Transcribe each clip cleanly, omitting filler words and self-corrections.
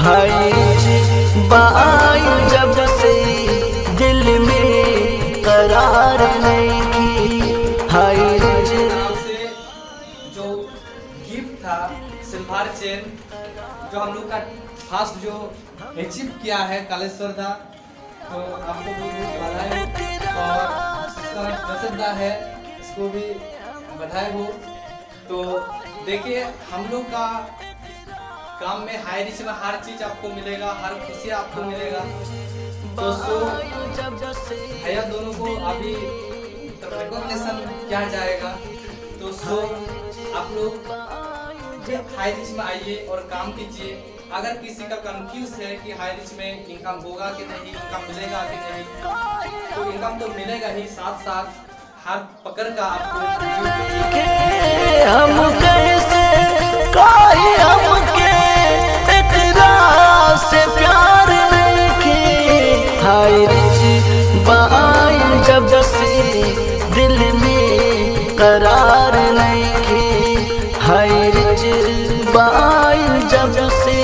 हाय बाई जब से दिल में करार नहीं की। हाय से जो गिफ्ट था सिल्वर चेन जो हम लोग का फर्स्ट जो अचीव किया है कालेश्वर दा, तो आपको भी बधाई और इसका प्रसिद्ध है, इसको भी बधाई हो। तो देखिए हम लोग का काम में हाई रिच में हर चीज आपको मिलेगा, हर खुशी आपको मिलेगा। तो भैया दोनों को अभी रिकॉग्निशन किया जाएगा। तो आप लोग हाई रिच में आइए और काम कीजिए। अगर किसी का कंफ्यूज है कि हाई रिच में इनकम होगा कि नहीं, इनकम मिलेगा कि नहीं, तो इनकम तो मिलेगा ही, साथ साथ हर पकड़ का आपको हम कैसे कोई हमके इकरार से प्यार नहीं की। हाय रिच बाई जब से दिल में करार नहीं की। हाय रिच बाई जब से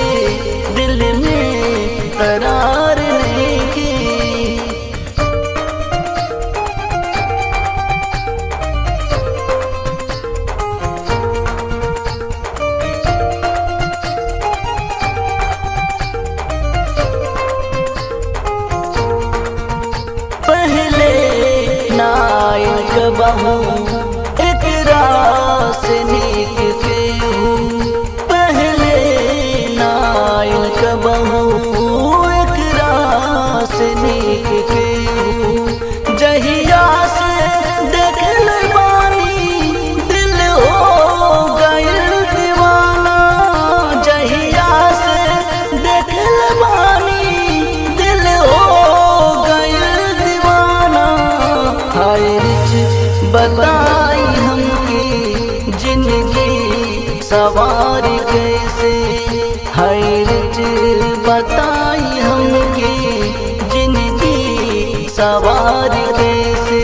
दिल में करार नहीं की। पहले नायक बहू इकरार से नीक के हूँ। पहले नायक बहू इकरार से नीक के हूँ। जहिया से देखल बानी दिल हो गइल दीवाना। जहिया से देखल बानी दिल हो गइल दीवाना। हाय रिच बताई हमकी जिंदगी सवारी कैसे। हाय रिच बताई हमकी जिंदगी सवारी कैसे।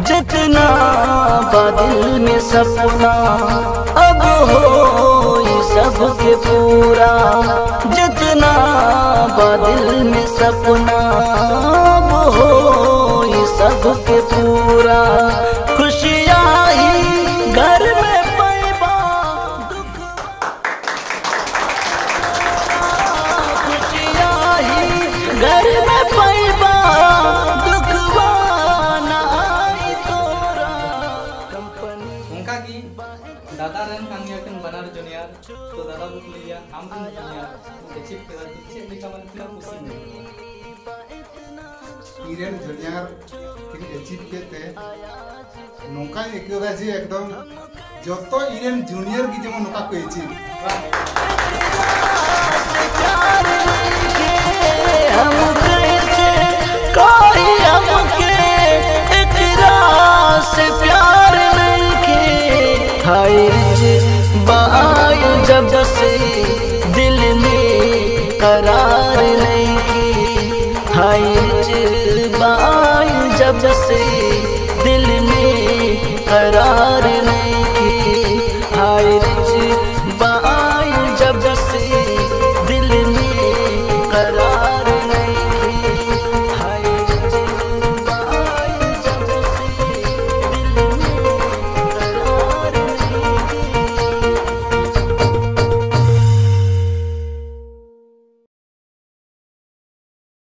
जितना बादल में सपना अब हो सबके पूरा। जितना बादल में सपना अब हो सबके पूरा। खुशियाँ ही घर में पैबा दुख, खुशियाँ ही घर में पैबा दुखवा ना आई तोरा। उनका की दादा रन कांगियाकन बनार जूनियर तो दादा बुक लिया हम जूनियर अचीव करा तो चेक लिखा मन कितना खुशी नहीं इरेन जूनियर किन अचीव केते नोका एकोगा जे एकदम जतो इरेन जूनियर की जेमन नोका को अचीव। हम कैसे कोई हमके इकरार से प्यार नहीं की। हाय बाई जब से दिल में करार नहीं की। हाय बाई जब से दिल में करार नहीं